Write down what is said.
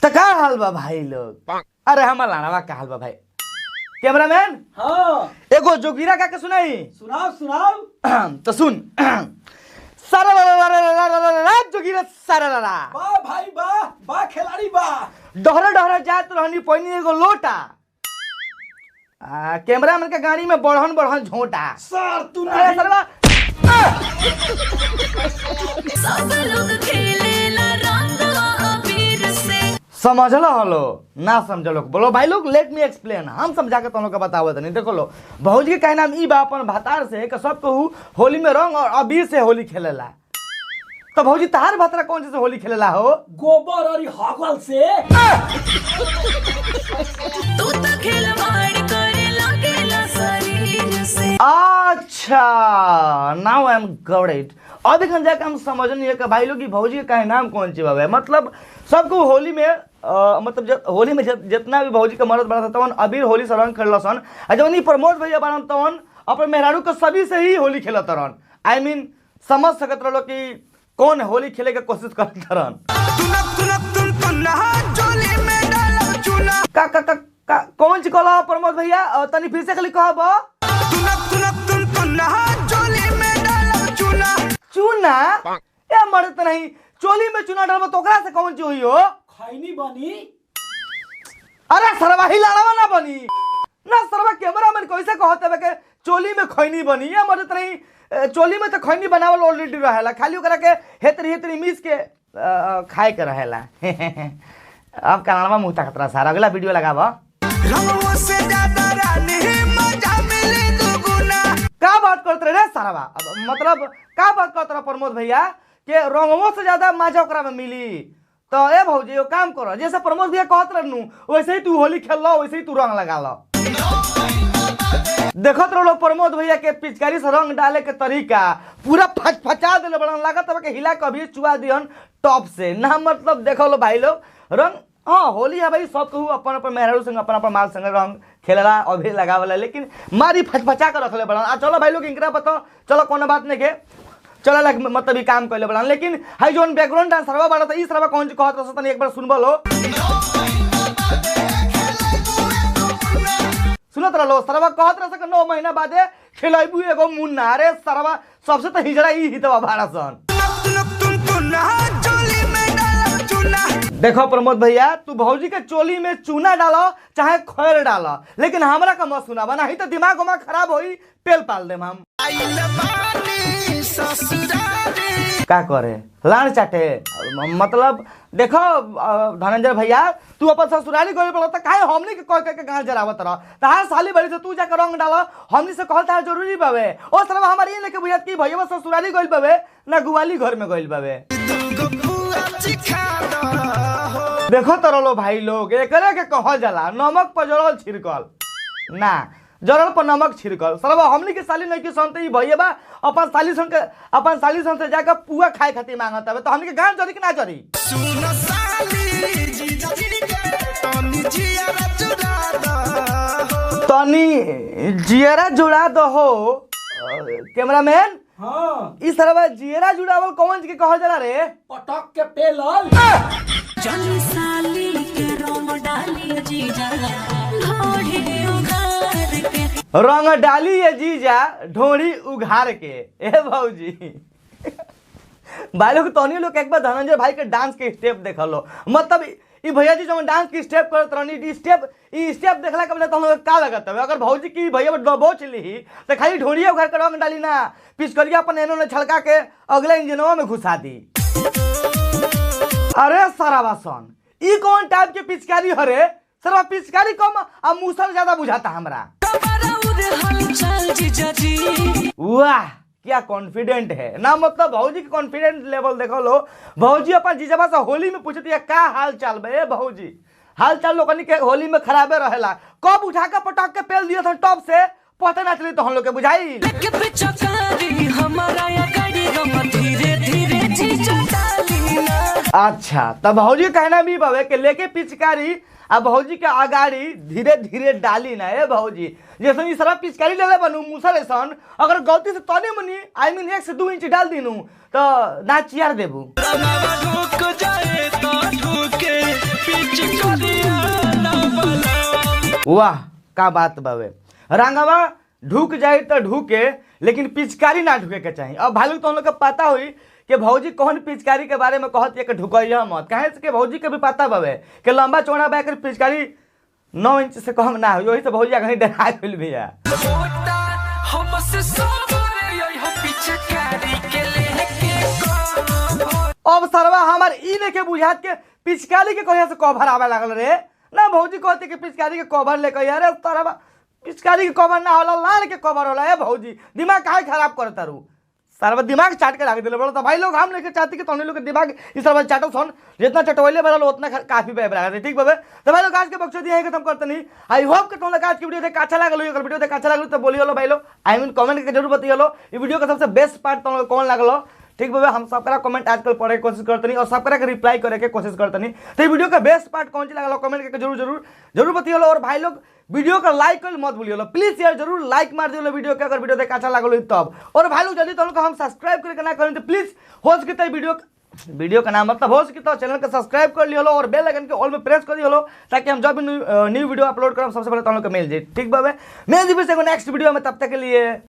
तो का हाल बा भाई लोग? अरे हमार लाड़वा का हाल बा भाई? कैमरामैन हाँ एगो जोगिरा का के सुनाई। सुनाओ सुनाओ। तो सुन सारा जोगिरा सारा वाह भाई वाह वाह खिलाड़ी वाह। डहरा डहरा जात रहनी पहिनी एगो लोटा कैमरामैन के गाड़ी में बढ़न बढ़न झोटा। सर तू अरे सरवा सब लोग खेलेला रंग अबीर से। समझलो हलो ना समझलो बोलो भाई लोग लेट मी एक्सप्लेन हम समझा के तुम लोग बतावत नहीं। देखो लो भौजी के कहना ई बा अपन भातार से कि सब कहू होली में रंग और अबीर से होली खेलेला। तो भौजी तार भातरा कौन से होली खेलेला हो? गोबर और हगल से। तू तो खिलवाड़ करे लगेला शरीर से। अच्छा now I am got it. अब देखन जाके हम समझनी है कि भाई लोग की भौजी के कहे नाम कौन सी बाबे मतलब सबको होली में मतलब होली में जितना भी भौजी का मर्द बड़ा था अबीर होली से रंग खेल सन जब नहीं प्रमोद भैया बना तवन अपन मेहरारू के सभी से ही होली खेलत रहन। आई मीन समझ सकत रहो कि कौन होली खेले के कोशिश करत रहन। का का का, का कौन सी कहला प्रमोद भैया तनी फिर से खाली कहब। चूना ए मर्द नहीं चोली में चूना डालबो तो ओकरा से कौन चीज हुई हो? खैनी बनी। अरे सरवा ही लाड़वा ना बनी ना सरवा कैमरा में कैसे कहते बे के चोली में खैनी बनी ये मर्द नहीं चोली में तो खैनी बनावल ऑलरेडी रहेला खाली ओकरा के हेतरी हेतरी मिस के खाए के रहेला। अब कानवा मुंह तक खतरा सारा अगला वीडियो लगावा। रंगों से ज्यादा रानी मजा मिले दुगुना। का बात करत रे सरवा मतलब का बात करत रहा प्रमोद भैया के रंगों से ज्यादा मजा ओकरा में मिली? तो ए भौजी यो काम करो जैसे प्रमोद भैया कहत रहनु वैसे ही तू होली खेल लो वैसे ही तू रंग लगा लो। देखत रहो प्रमोद भैया के पिचकारी से रंग डाले के तरीका पूरा फचफचा देले बड़न लागत है कि हिला कभी चुआ दिहन टॉप से ना मतलब देखो लो भाई लोग रंग हाँ होली है भाई सब कहू अपन अपन मेहरारू संग अपन अपन माल संग रंग खेलला अभी लगावला लेकिन मारी फचफचा कर रखले बड़न। आ चलो भाई लोग इनकरा बताओ चलो कोनो बात नहीं के चलो लग मतलब ही काम कर बड़ान लेकिन हाई जोन बैकग्राउंड डांस सरवा बड़ा था इस सरवा कौन सी कहत रहा एक बार सुनबो लो सुनत रहो सरवा कहत रहा 9 महीना बादे खिलाइबू एगो मुन्ना। अरे सरवा सबसे तो हिजड़ा ही हितवा भाड़ा सन। देखो प्रमोद भैया तू भौजी के चोली में चूना डालो चाहे खैर डालो लेकिन हमरा का मत सुना बना ही तो दिमाग उमा खराब होई पेल पाल देम हम। का करे लाड़ चाटे मतलब देखो धनंजय भैया तू अपन ससुराली गइल पड़ता काहे हमनी के कह के गांव जरावत रह तहार साली बड़ी से तू जाकर रंग डालो हमनी से कहल तार जरूरी बावे ओ सरवा हमर ई लेके बुझत की भैया ससुराली गइल बावे ना गुवाली घर में गइल बावे। देखो तरलो भाई लोग एकरे के कहल जाला नमक पर जरल छिड़कल ना जरल पर नमक छिड़कल सरवा हमनी के साली नहीं की सुनते ही भैया बा अपन साली सन से जाकर पुआ खाए खातिर मांगत हवे तो हमनी के गांव जरी कि ना जरी। तनी जियरा जुड़ा दो हो कैमरामैन। हाँ इस तरह जियरा जुड़ावल कौन के कहल जाला रे? पटक के पेलल। जनी साली के रंग डाली जीजा ढोढ़ी उघार के। रंग डाली ये जीजा ढोड़ी उघार के। ए भौजी भाई लोग तोनी लोग एक बार धनंजय भाई के डांस के स्टेप देख लो मतलब ई भैया जी जो डांस की स्टेप करत रहनी ई स्टेप देखला के तो हम लोग का लगत है अगर भौजी की भैया दबोच ली तो खाली ढोड़िया उघार के रंग डाली ना पिचकरिया अपन एनो ने छलका के अगले इंजनवा में घुसा दी। अरे सरवा सन ई कौन टाइप के पिचकारी हरे सरवा पिचकारी कम आ मूसल ज्यादा बुझाता हमरा। वाह क्या कॉन्फिडेंट है ना मतलब भौजी के कॉन्फिडेंट लेवल देखो लो भौजी अपन जीजाबा से होली में पूछती है का हाल चाल बे भौजी हाल चाल लोगन के होली में खराबे रहेला कब उठा के पटक के पेल दिया था टॉप से पता ना चली तो हम लोग के बुझाई। अच्छा तब भौजी कहना भी बाबे के लेके पिचकारी आ भौजी के आगाड़ी धीरे धीरे डाली ना ए भौजी जैसे ई सारा पिचकारी ले बनू मुसर ऐसन अगर गलती से तनी मनी आई मीन 1 से 2 इंच डाल दीनू तो ना चियार देबू। वाह का बात बावे। रंगवा ढुक जाए तो ढुके, लेकिन पिचकारी ना ढुके के चाहिए। अब भाई लोग तो हम लोग को पता हुई कि भौजी कौन पिचकारी के बारे में कहती है कि ढुकैया मत, कहे से कि भौजी के भी पता बावे कि लंबा चौड़ा बा कर पिचकारी 9 इंच से कम ना हो, वही से भौजी कहीं डरा गइल भैया। अब सरवा हमार ई देखे बुझात के पिचकारी के कहिया से कवर आवे लागल रे। ना भौजी कहती कि पिचकारी के कवर लेके यार सरवा पिचकारी के कवर ना होला, लाल के कवर होला। है भौजी दिमाग काहे खराब करता रू, सरवा दिमाग चाट के लाग दिले बड़ा। तो भाई लोग हम लेके चाहती कि तोने लोग के दिमाग इस सरवा चाटो सन, जितना चटवैले बड़ा उतना काफी बेबरा। ठीक बाबे, तो भाई लोग आज के बक्सो दिया है खत्म करते नहीं। आई होप कि तुम लोग आज की वीडियो देख अच्छा लागल। अगर वीडियो देख अच्छा लागल तो बोलियो भाई लोग, आई मीन कमेंट करके जरूर बताइए ये वीडियो का सबसे बेस्ट पार्ट तुम लोग कौन लागलो। ठीक बाबा, हम सबका कमेंट आजकल पढ़े की कोशिश करते नहीं और सबका के रिप्लाई करे के कोशिश करते नहीं। तो ये वीडियो का बेस्ट पार्ट कौन सी लगा कमेंट करके जरूर जरूर जरूर बताइए। और भाई लोग वीडियो का लाइक कर मत भूलिए, प्लीज यार जरूर लाइक मार दियो वीडियो के, अगर वीडियो देख अच्छा लागल तब। और भाई लोग जल्दी तो हम सब्सक्राइब करके ना करें तो प्लीज हो सके वीडियो का नाम मतलब हो सके तो चैनल को सब्सक्राइब कर लियो और बेल आइकन के ऑल में प्रेस कर दियो, ताकि हम जब भी न्यू वीडियो अपलोड करें सबसे पहले तुम लोग को मिल जाए। ठीक बाबे, मैं जी फिर से नेक्स्ट वीडियो में, तब तक के लिए